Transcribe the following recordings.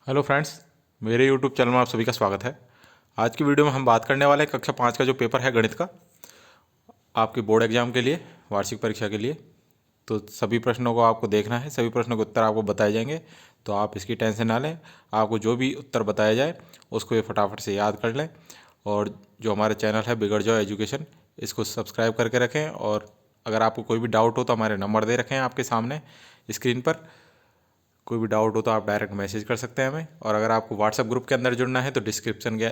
Hello friends, मेरे YouTube channel में आप सभी का स्वागत है। आज की वीडियो में हम बात करने वाले हैं कक्षा 5 का जो पेपर है गणित का, आपके बोर्ड एग्जाम के लिए, वार्षिक परीक्षा के लिए। तो सभी प्रश्नों को आपको देखना है, सभी प्रश्नों के उत्तर आपको बताए जाएंगे। तो आप इसकी टेंशन ना लें, आपको जो भी उत्तर बताया जाए उसको ये फटाफट से याद कर लें। और जो हमारा चैनल है बिगड़ जाओ एजुकेशन, इसको सब्सक्राइब करके रखें। और अगर आपको कोई भी डाउट हो तो हमारे नंबर दे रखे हैं आपके सामने स्क्रीन पर। कोई भी डाउट हो तो आप डायरेक्ट मैसेज कर सकते हैं हमें। और अगर आपको व्हाट्सएप ग्रुप के अंदर जुड़ना है तो डिस्क्रिप्शन के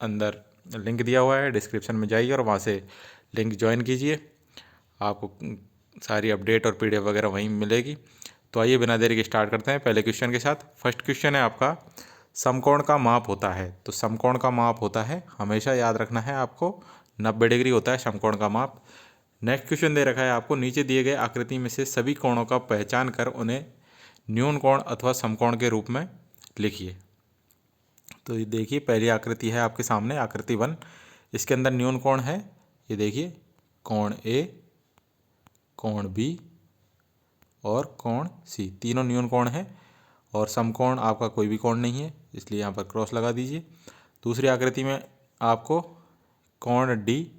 अंदर लिंक दिया हुआ है, डिस्क्रिप्शन में जाइए और वहाँ से लिंक ज्वाइन कीजिए। आपको सारी अपडेट और पीडीएफ वगैरह वहीं मिलेगी। तो आइए बिना देरी के स्टार्ट करते हैं पहले क्वेश्चन के साथ। फर्स्ट क्वेश्चन है आपका, समकोण का माप होता है। तो समकोण का माप होता है, हमेशा याद रखना है आपको, 90 डिग्री होता है समकोण का माप। नेक्स्ट क्वेश्चन दे रखा है आपको, नीचे दिए गए आकृति में से सभी कोणों का पहचान कर उन्हें न्यून कोण अथवा समकोण के रूप में लिखिए। तो ये देखिए, पहली आकृति है आपके सामने, आकृति 1। इसके अंदर न्यून कोण है, ये देखिए, कोण ए, कोण बी और कोण सी, तीनों न्यून कोण है। और समकोण आपका कोई भी कोण नहीं है, इसलिए यहाँ पर क्रॉस लगा दीजिए। दूसरी आकृति में आपको कोण डी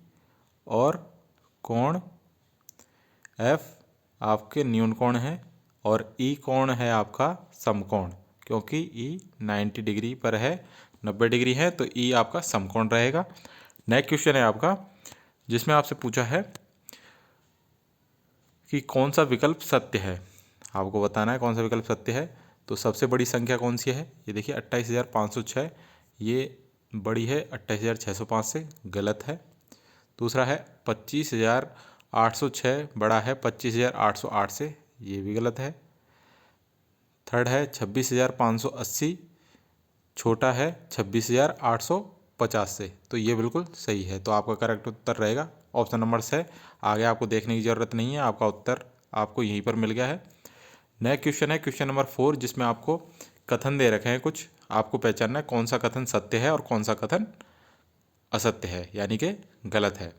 और कोण एफ आपके न्यून कोण है, और ई कोण है आपका समकोण, क्योंकि ई 90 डिग्री पर है, 90 डिग्री है, तो ई आपका समकोण रहेगा। नेक्स्ट क्वेश्चन है आपका, जिसमें आपसे पूछा है कि कौन सा विकल्प सत्य है। आपको बताना है कौन सा विकल्प सत्य है। तो सबसे बड़ी संख्या कौन सी है, ये देखिए 28,506, ये बड़ी है 28,605 से, गलत है। दूसरा है 25,806, बड़ा है 25,808 से, ये भी गलत है। थर्ड है 26,580, छोटा है 26,850 से, तो ये बिल्कुल सही है। तो आपका करेक्ट उत्तर रहेगा ऑप्शन नंबर 6। आगे आपको देखने की ज़रूरत नहीं है, आपका उत्तर आपको यहीं पर मिल गया है। नेक्स्ट क्वेश्चन है क्वेश्चन नंबर 4, जिसमें आपको कथन दे रखे हैं कुछ, आपको पहचानना है कौन सा कथन सत्य है और कौन सा कथन असत्य है, यानी कि गलत है।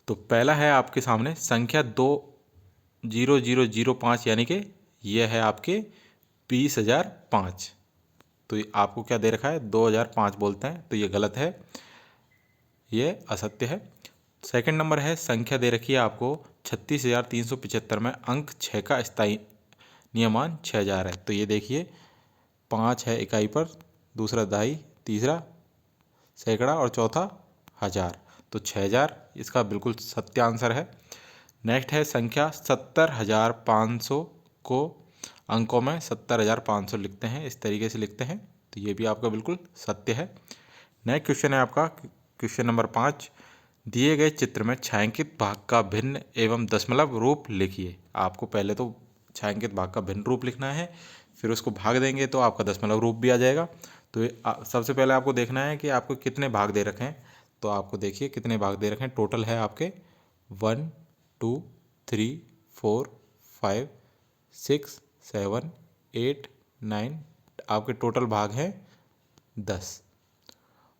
तो पहला है आपके सामने, संख्या 20005, यानी कि यह है आपके 20,005। तो आपको क्या दे रखा है, 2005 बोलते हैं, तो ये गलत है, ये असत्य है। सेकंड नंबर है, संख्या दे रखी है आपको 36,375 में अंक 6 का स्थायी नियमान 6,000 है। तो ये देखिए, 5 है इकाई पर, दूसरा दहाई, तीसरा सैकड़ा और चौथा हज़ार, तो 6,000 इसका बिल्कुल सत्य आंसर है। नेक्स्ट है संख्या 70,500 को अंकों में 70,500 लिखते हैं, इस तरीके से लिखते हैं, तो ये भी आपका बिल्कुल सत्य है। नेक्स्ट क्वेश्चन है आपका क्वेश्चन नंबर 5, दिए गए चित्र में छायांकित भाग का भिन्न एवं दशमलव रूप लिखिए। आपको पहले तो छायांकित भाग का भिन्न रूप लिखना है, फिर उसको भाग देंगे तो आपका दशमलव रूप भी आ जाएगा। तो सबसे पहले आपको देखना है कि आपको कितने भाग दे रखे हैं। तो आपको देखिए कितने भाग दे रखे हैं, टोटल है आपके 1 2 3 4 5 6 7 8 9, आपके टोटल भाग हैं 10।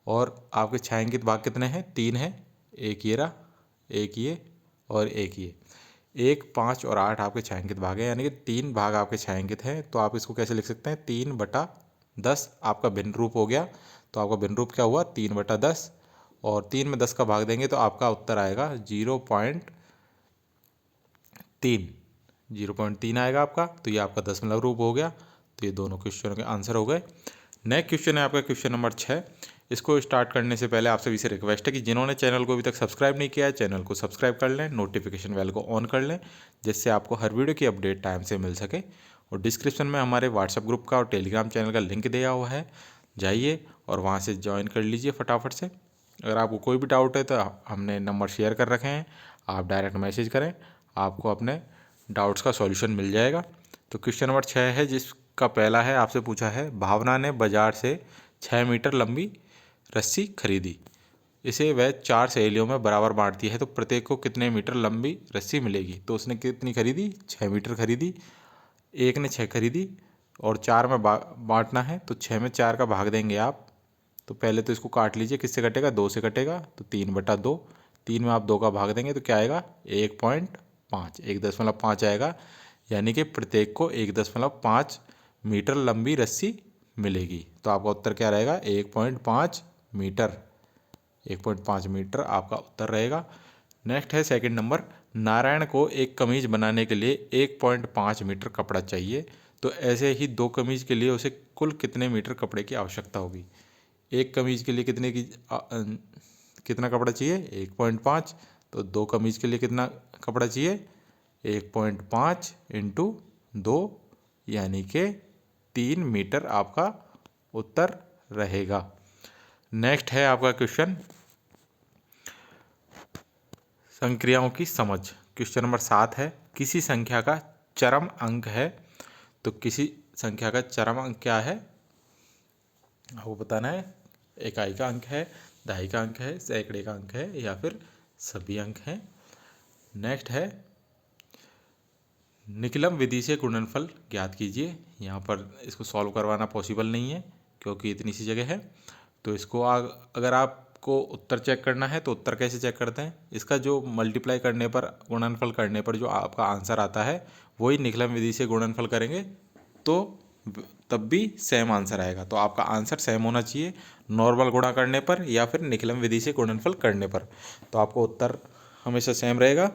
और आपके छायांकित भाग कितने हैं, 3 हैं, एक ये रहा, एक ये और एक ये, 1 5 और 8 आपके छायांकित भाग हैं, यानी कि 3 भाग आपके छायांकित हैं। तो आप इसको कैसे लिख सकते हैं, 3/10 आपका भिन्न रूप हो गया। तो आपका भिन्न रूप क्या हुआ, 3/10, और 3 में 10 का भाग देंगे तो आपका उत्तर आएगा 0.3 आएगा आपका। तो ये आपका दशमलव रूप हो गया। तो ये दोनों क्वेश्चनों के आंसर हो गए। नेक्स्ट क्वेश्चन है आपका क्वेश्चन नंबर 6। इसको स्टार्ट करने से पहले आप सभी से रिक्वेस्ट है कि जिन्होंने चैनल को अभी तक सब्सक्राइब नहीं किया है, चैनल को सब्सक्राइब कर लें, नोटिफिकेशन बेल को ऑन कर लें, जिससे आपको हर वीडियो की अपडेट टाइम से मिल सके। और डिस्क्रिप्शन में हमारे व्हाट्सएप ग्रुप का और टेलीग्राम चैनल का लिंक दिया हुआ है, जाइए और वहाँ से ज्वाइन कर लीजिए फटाफट से। अगर आपको कोई भी डाउट है तो हमने नंबर शेयर कर रखे हैं, आप डायरेक्ट मैसेज करें, आपको अपने डाउट्स का सॉल्यूशन मिल जाएगा। तो क्वेश्चन नंबर 6 है, जिसका पहला है, आपसे पूछा है, भावना ने बाजार से 6 मीटर लंबी रस्सी खरीदी, इसे वह 4 सहेलियों में बराबर बांटती है, तो प्रत्येक को कितने मीटर लंबी रस्सी मिलेगी। तो उसने कितनी खरीदी, 6 मीटर खरीदी, एक ने 6 खरीदी और 4 में बांटना है, तो 6 में 4 का भाग देंगे आप। तो पहले तो इसको काट लीजिए, किससे कटेगा, 2 से कटेगा, तो 3/2, 3 में आप 2 का भाग देंगे तो क्या आएगा, 1.5 आएगा, यानी कि प्रत्येक को 1.5 मीटर लंबी रस्सी मिलेगी। तो आपका उत्तर क्या रहेगा? 1.5 मीटर। 1.5 मीटर आपका उत्तर रहेगा। नेक्स्ट है सेकंड नंबर, नारायण को एक कमीज बनाने के लिए 1.5 मीटर कपड़ा चाहिए, तो ऐसे ही 2 कमीज के लिए उसे कुल कितने मीटर कपड़े की आवश्यकता होगी? एक कमीज के लिए कितना कपड़ा चाहिए? 1.5। तो 2 कमीज के लिए कितना कपड़ा चाहिए? 1.5 इंटू 2 यानी कि 3 मीटर आपका उत्तर रहेगा। नेक्स्ट है आपका क्वेश्चन संक्रियाओं की समझ। क्वेश्चन नंबर 7 है, किसी संख्या का चरम अंक है। तो किसी संख्या का चरम अंक क्या है आपको बताना है। इकाई का अंक है, दहाई का अंक है, सैकड़े का अंक है, या फिर सभी अंक हैं। नेक्स्ट है, निकलम विधि से गुणनफल ज्ञात कीजिए। यहाँ पर इसको सॉल्व करवाना पॉसिबल नहीं है क्योंकि इतनी सी जगह है। तो इसको अगर आपको उत्तर चेक करना है तो उत्तर कैसे चेक करते हैं? इसका जो मल्टीप्लाई करने पर, गुणनफल करने पर जो आपका आंसर आता है वही निकलम विधि से गुणनफल करेंगे तो तब भी सेम आंसर आएगा। तो आपका आंसर सेम होना चाहिए, नॉर्मल गुणा करने पर या फिर निकलम विधि से गुणनफल करने पर। तो आपको उत्तर हमेशा सेम रहेगा।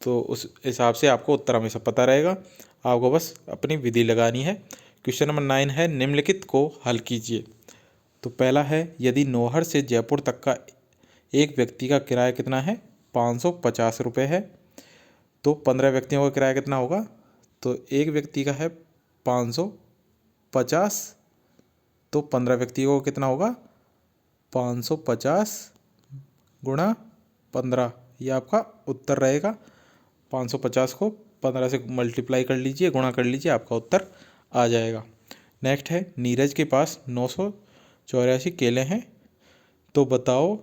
तो उस हिसाब से आपको उत्तर हमेशा पता रहेगा, आपको बस अपनी विधि लगानी है। क्वेश्चन नंबर 9 है, निम्नलिखित को हल कीजिए। तो पहला है, यदि नौहर से जयपुर तक का एक व्यक्ति का किराया कितना है? 550 रुपये है। तो 15 व्यक्तियों का किराया कितना होगा? तो एक व्यक्ति का है 550, तो 15 व्यक्तियों का कितना होगा? 550 गुणा 15, ये आपका उत्तर रहेगा। 550 को 15 से मल्टीप्लाई कर लीजिए, गुणा कर लीजिए, आपका उत्तर आ जाएगा। नेक्स्ट है, नीरज के पास 984 केले हैं, तो बताओ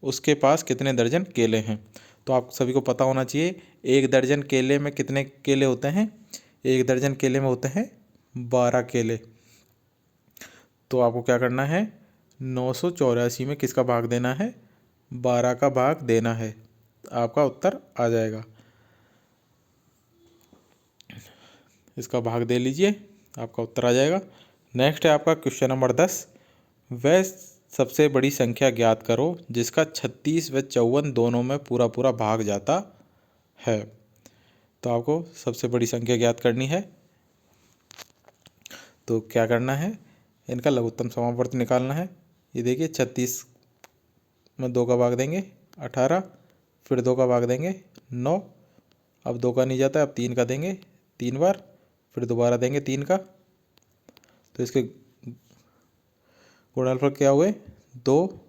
उसके पास कितने दर्जन केले हैं? तो आप सभी को पता होना चाहिए, एक दर्जन केले में कितने केले होते हैं? एक दर्जन केले में होते हैं 12 केले। तो आपको क्या करना है? 984 में किसका भाग देना है? 12 का भाग देना है, आपका उत्तर आ जाएगा। इसका भाग दे लीजिए, आपका उत्तर आ जाएगा। नेक्स्ट है आपका क्वेश्चन नंबर 10, वह सबसे बड़ी संख्या ज्ञात करो जिसका 36 व 54 दोनों में पूरा पूरा भाग जाता है। तो आपको सबसे बड़ी संख्या ज्ञात करनी है। तो क्या करना है? इनका लघुत्तम समापवर्त निकालना है। ये देखिए, 36 में 2 का भाग देंगे 18, फिर 2 का भाग देंगे 9, अब 2 का नहीं जाता, अब 3 का देंगे 3 बार, फिर दोबारा देंगे 3 का। तो इसके गुणनफल क्या हुए? 2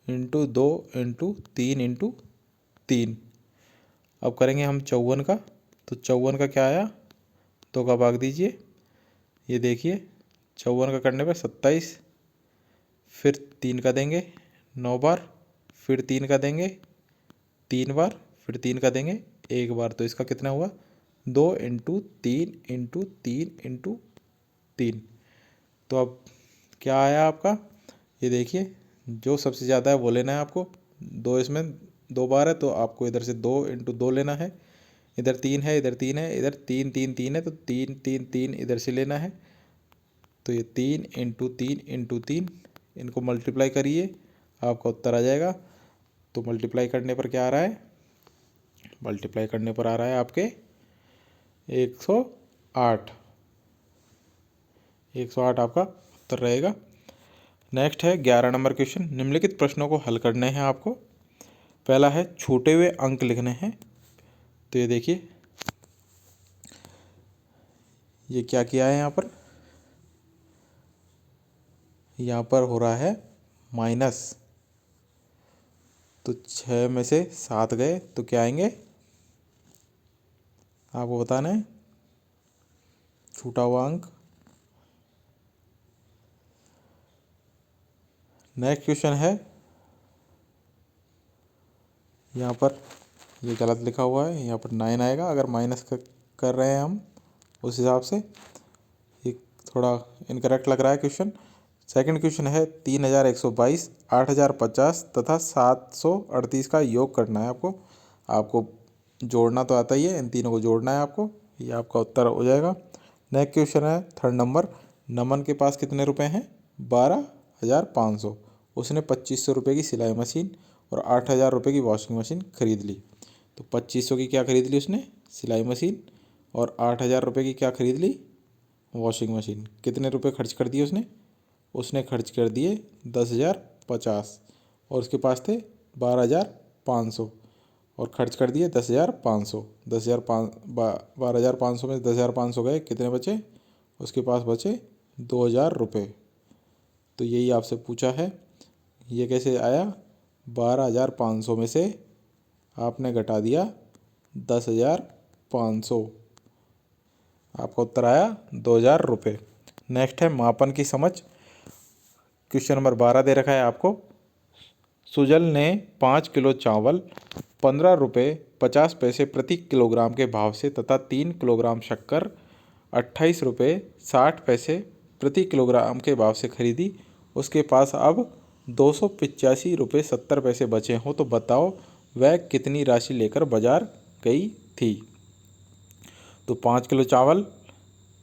इंटू 2 इंटू 3 इंटू 3। अब करेंगे हम 54 का। तो 54 का क्या आया? 2 का भाग दीजिए, ये देखिए 54 का करने पर 27, फिर 3 का देंगे 9 बार, फिर 3 का देंगे 3 बार, फिर 3 का देंगे 1 बार। तो इसका कितना हुआ? 2 इंटू 3 इंटू 3 इंटू 3। तो अब क्या आया आपका? ये देखिए, जो सबसे ज़्यादा है वो लेना है आपको। 2 इसमें 2 बार है, तो आपको इधर से 2 इंटू 2 लेना है। इधर 3 है, इधर 3 है, इधर 3 3 3 है, तो 3 3 3 इधर से लेना है। तो ये 3 इंटू 3 इंटू 3, इनको मल्टीप्लाई करिए, आपका उत्तर आ जाएगा। तो मल्टीप्लाई करने पर क्या आ रहा है? मल्टीप्लाई करने पर आ रहा है आपके 108। 108 आपका उत्तर रहेगा। नेक्स्ट है 11 नंबर क्वेश्चन, निम्नलिखित प्रश्नों को हल करने हैं आपको। पहला है, छूटे हुए अंक लिखने हैं। तो ये देखिए, ये क्या किया है यहाँ पर हो रहा है माइनस। तो 6 में से 7 गए तो क्या आएंगे? आपको बताना है छूटा हुआ अंक। नेक्स्ट क्वेश्चन है, यहाँ पर ये गलत लिखा हुआ है, यहाँ पर 9 आएगा अगर माइनस कर रहे हैं हम उस हिसाब से। ये थोड़ा इनकरेक्ट लग रहा है क्वेश्चन। सेकंड क्वेश्चन है, 3122, 8050 तथा 738 का योग करना है आपको। आपको जोड़ना तो आता ही है, इन तीनों को जोड़ना है आपको, ये आपका उत्तर हो जाएगा। नेक्स्ट क्वेश्चन है 3rd नंबर। नमन के पास कितने रुपए हैं? 12,500। उसने 2,500 रुपये की सिलाई मशीन और 8,000 रुपये की वॉशिंग मशीन खरीद ली। तो 2,500 की क्या खरीद ली उसने? सिलाई मशीन। और 8,000 रुपये की क्या खरीद ली? Washing machine. कितने रुपए खर्च कर दिए उसने? उसने खर्च कर दिए 10,050 और उसके पास थे 12,500 और खर्च कर दिए 10,500। 12,500 में 10,500 गए, कितने बचे? उसके पास बचे 2,000 रुपये। तो यही आपसे पूछा है। ये कैसे आया? 12,500 में से आपने घटा दिया 10,500, आपका उत्तर आया 2,000 रुपये। नेक्स्ट है मापन की समझ। क्वेश्चन नंबर 12 दे रखा है आपको। सुजल ने 5 किलो चावल 15 रुपये 50 पैसे प्रति किलोग्राम के भाव से तथा 3 किलोग्राम शक्कर 28 रुपये 60 पैसे प्रति किलोग्राम के भाव से खरीदी। उसके पास अब 285 रुपये 70 पैसे बचे हों, तो बताओ वह कितनी राशि लेकर बाजार गई थी? तो 5 किलो चावल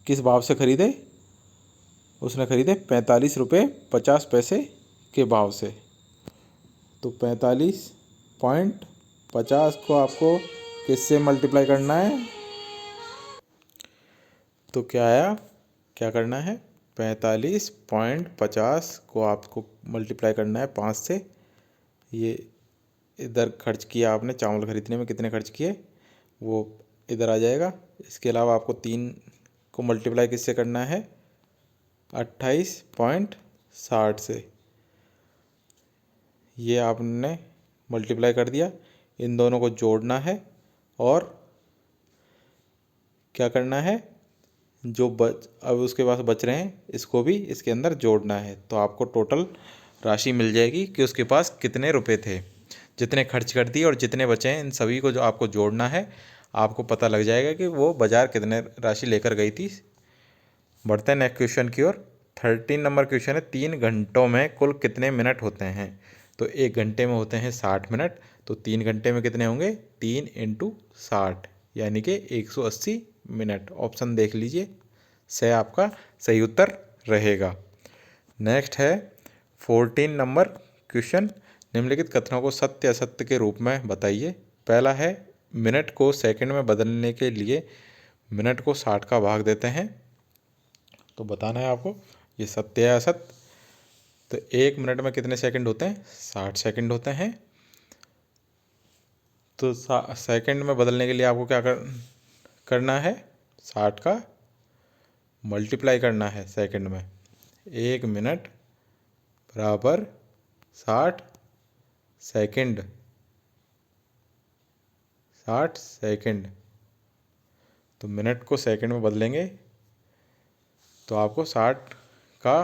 किस भाव से खरीदे? उसने खरीदे 45 रुपये 50 पैसे के भाव से। तो 45.50 को आपको किससे मल्टीप्लाई करना है? तो क्या आया? क्या करना है? 45.50 को आपको मल्टीप्लाई करना है 5 से। ये इधर खर्च किया आपने चावल खरीदने में, कितने खर्च किए वो इधर आ जाएगा। इसके अलावा आपको 3 को मल्टीप्लाई किससे करना है? 28.60 से। ये आपने मल्टीप्लाई कर दिया। इन दोनों को जोड़ना है और क्या करना है? जो अब उसके पास बच रहे हैं इसको भी इसके अंदर जोड़ना है। तो आपको टोटल राशि मिल जाएगी कि उसके पास कितने रुपए थे। जितने खर्च कर दिए और जितने बचे हैं इन सभी को जो आपको जोड़ना है, आपको पता लग जाएगा कि वो बाजार कितने राशि लेकर गई थी। बढ़ते हैं नेक्स्ट क्वेश्चन की ओर। 13 नंबर क्वेश्चन है 3 घंटों में कुल कितने मिनट होते हैं? तो 1 घंटे में होते हैं 60 मिनट। तो 3 घंटे में कितने होंगे? 3 × 60 यानी कि 180 मिनट। ऑप्शन देख लीजिए, से आपका सही उत्तर रहेगा। नेक्स्ट है 14 नंबर क्वेश्चन। निम्नलिखित कथनों को सत्य असत्य के रूप में बताइए। पहला है मिनट को सेकंड में बदलने के लिए मिनट को 60 का भाग देते हैं। तो बताना है आपको ये सत्य है असत्य। तो 1 मिनट में कितने सेकंड होते हैं? 60 सेकंड होते हैं। तो सेकंड में बदलने के लिए आपको क्या करना है? 60 का मल्टीप्लाई करना है सेकंड में। 1 मिनट बराबर 60 सेकंड। 60 सेकंड। तो मिनट को सेकंड में बदलेंगे तो आपको 60 का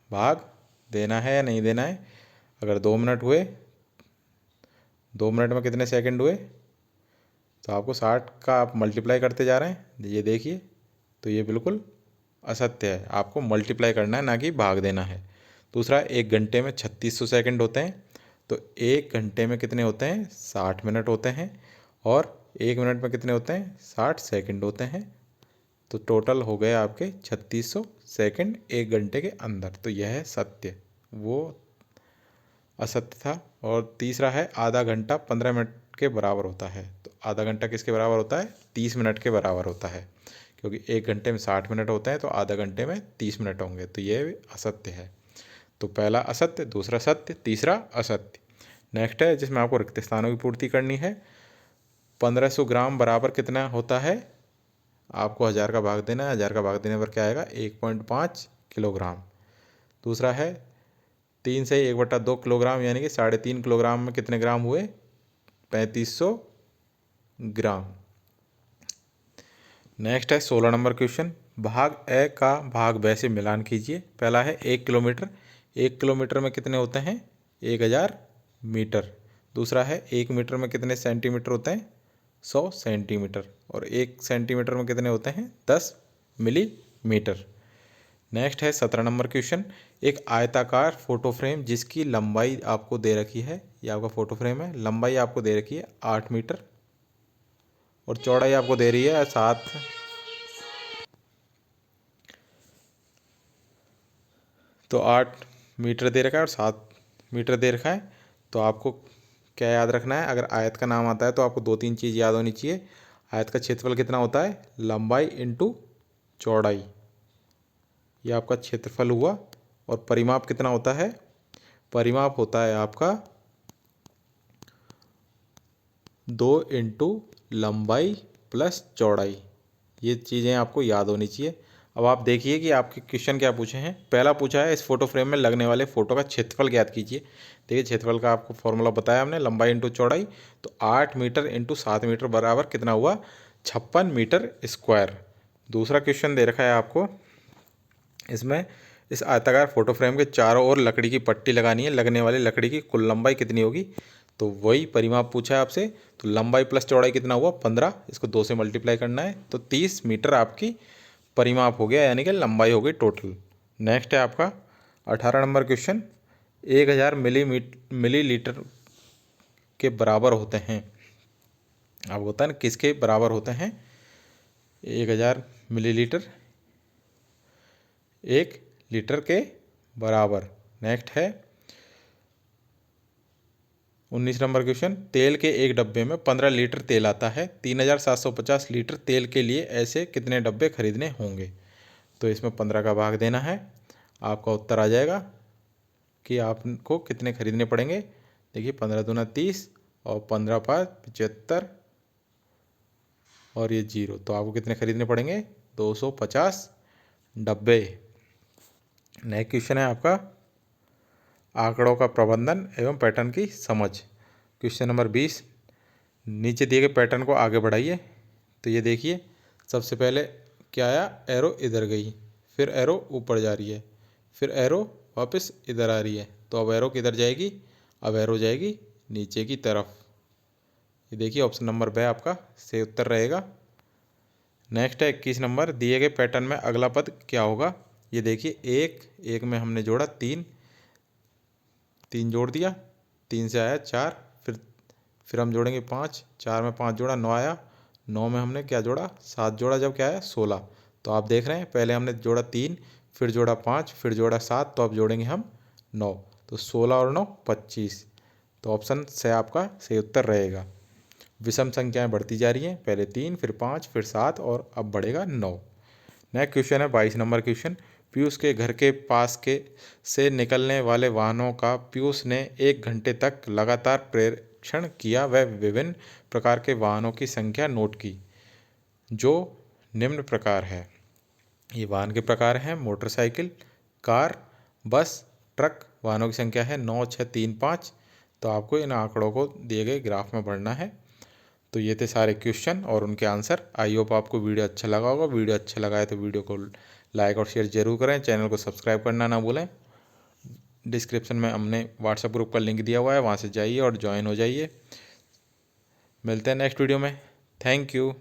भाग देना है या नहीं देना है। अगर 2 मिनट हुए, 2 मिनट में कितने सेकंड हुए? तो आपको 60 का आप मल्टीप्लाई करते जा रहे हैं, ये देखिए। तो ये बिल्कुल असत्य है। आपको मल्टीप्लाई करना है, ना कि भाग देना है। दूसरा, 1 घंटे में 3600 सेकंड होते हैं। तो 1 घंटे में कितने होते हैं? 60 मिनट होते हैं। और 1 मिनट में कितने होते हैं? 60 सेकंड होते हैं। तो टोटल हो गए आपके 3600 सेकंड 1 घंटे के अंदर। तो यह है सत्य, वो असत्य था। और तीसरा है आधा घंटा 15 मिनट के बराबर होता है। तो आधा घंटा किसके बराबर होता है? 30 मिनट के बराबर होता है, क्योंकि 1 घंटे में 60 मिनट होते हैं तो आधा घंटे में 30 मिनट होंगे। तो ये असत्य है। तो पहला असत्य, दूसरा सत्य, तीसरा असत्य। नेक्स्ट है जिसमें आपको रिक्त स्थानों की पूर्ति करनी है। 1500 ग्राम बराबर कितना होता है? आपको 1000 का भाग देना है। 1000 का भाग देने पर क्या आएगा? 1.5 किलोग्राम। दूसरा है 3 से 1/2 किलोग्राम यानी कि 3.5 किलोग्राम में कितने ग्राम हुए? 3500 ग्राम। नेक्स्ट है 16 नंबर क्वेश्चन। भाग ए का भाग ब से मिलान कीजिए। पहला है 1 किलोमीटर। 1 किलोमीटर में कितने होते हैं? 1000 मीटर। दूसरा है 1 मीटर में कितने सेंटीमीटर होते हैं? 100 सेंटीमीटर। और 1 सेंटीमीटर में कितने होते हैं? 10 मिलीमीटर। नेक्स्ट है 17 नंबर क्वेश्चन। एक आयताकार फोटो फ्रेम जिसकी लंबाई आपको दे रखी है, ये आपका फोटो फ्रेम है। लंबाई आपको दे रखी है 8 मीटर और चौड़ाई आपको दे रही है 7। तो 8 मीटर दे रखा है और 7 मीटर दे रखा है। तो आपको क्या याद रखना है, अगर आयत का नाम आता है तो आपको 2-3 चीज़ याद होनी चाहिए। आयत का क्षेत्रफल कितना होता है, लंबाई इंटू चौड़ाई, ये आपका क्षेत्रफल हुआ। और परिमाप कितना होता है, परिमाप होता है आपका 2 इंटू लंबाई प्लस चौड़ाई। ये चीज़ें आपको याद होनी चाहिए। अब आप देखिए कि आपके क्वेश्चन क्या पूछे हैं। पहला पूछा है इस फोटो फ्रेम में लगने वाले फोटो का क्षेत्रफल ज्ञात कीजिए। देखिए क्षेत्रफल का आपको फॉर्मूला बताया हमने, लंबाई इंटू चौड़ाई। तो 8 मीटर इंटू 7 मीटर बराबर कितना हुआ, 56 मीटर स्क्वायर। दूसरा क्वेश्चन दे रखा है आपको, इसमें इस आयताकार फोटो फ्रेम के चारों ओर लकड़ी की पट्टी लगानी है, लगने वाली लकड़ी की कुल लंबाई कितनी होगी। तो वही परिमाप पूछा है आपसे। तो लंबाई प्लस चौड़ाई कितना हुआ, 15, इसको 2 से मल्टीप्लाई करना है। तो 30 मीटर आपकी परिमाप हो गया, यानी कि लंबाई हो गई टोटल। नेक्स्ट है आपका 18 नंबर क्वेश्चन, 1000 मिलीलीटर के बराबर होते हैं। अब होता है ना किसके बराबर होते हैं, 1000 मिलीलीटर 1 लीटर के बराबर। नेक्स्ट है 19 नंबर क्वेश्चन, तेल के एक डब्बे में 15 लीटर तेल आता है, 3750 लीटर तेल के लिए ऐसे कितने डब्बे खरीदने होंगे। तो इसमें 15 का भाग देना है, आपका उत्तर आ जाएगा कि आपको कितने खरीदने पड़ेंगे। देखिए 15 दूना 30 और 15 5 75 और ये 0, तो आपको कितने खरीदने पड़ेंगे, 250 डब्बे। नेक्स्ट क्वेश्चन है आपका आंकड़ों का प्रबंधन एवं पैटर्न की समझ। क्वेश्चन नंबर 20, नीचे दिए गए पैटर्न को आगे बढ़ाइए। तो ये देखिए सबसे पहले क्या आया, एरो इधर गई, फिर एरो ऊपर जा रही है, फिर एरो वापस इधर आ रही है। तो अब एरो किधर जाएगी, अब एरो जाएगी नीचे की तरफ। ये देखिए ऑप्शन नंबर ब आपका सही उत्तर रहेगा। नेक्स्ट है 21 नंबर, दिए गए पैटर्न में अगला पद क्या होगा। ये देखिए एक में हमने जोड़ा 3 जोड़ दिया, 3 से आया 4, फिर हम जोड़ेंगे 5, 4 में 5 जोड़ा 9 आया, 9 में हमने क्या जोड़ा 7 जोड़ा, जब क्या आया 16। तो आप देख रहे हैं पहले हमने जोड़ा 3, फिर जोड़ा 5, फिर जोड़ा 7, तो अब जोड़ेंगे हम 9। तो 16 और 9 25। तो ऑप्शन से आपका सही उत्तर रहेगा। विषम संख्याएं बढ़ती जा रही हैं, पहले 3 फिर 5 फिर 7 और अब बढ़ेगा 9। नेक्स्ट क्वेश्चन है 22 नंबर क्वेश्चन, पीयूष के घर के पास के से निकलने वाले वाहनों का पीयूष ने 1 घंटे तक लगातार परीक्षण किया। वह विभिन्न प्रकार के वाहनों की संख्या नोट की जो निम्न प्रकार है। ये वाहन के प्रकार हैं, मोटरसाइकिल, कार, बस, ट्रक। वाहनों की संख्या है 9 6 3 5। तो आपको इन आंकड़ों को दिए गए ग्राफ में पढ़ना है। तो ये थे सारे क्वेश्चन और उनके आंसर। आई होप आपको वीडियो अच्छा लगा होगा। वीडियो अच्छा लगा है तो वीडियो को लाइक और शेयर जरूर करें, चैनल को सब्सक्राइब करना ना भूलें। डिस्क्रिप्शन में हमने व्हाट्सएप ग्रुप का लिंक दिया हुआ है, वहाँ से जाइए और ज्वाइन हो जाइए। मिलते हैं नेक्स्ट वीडियो में। Thank you.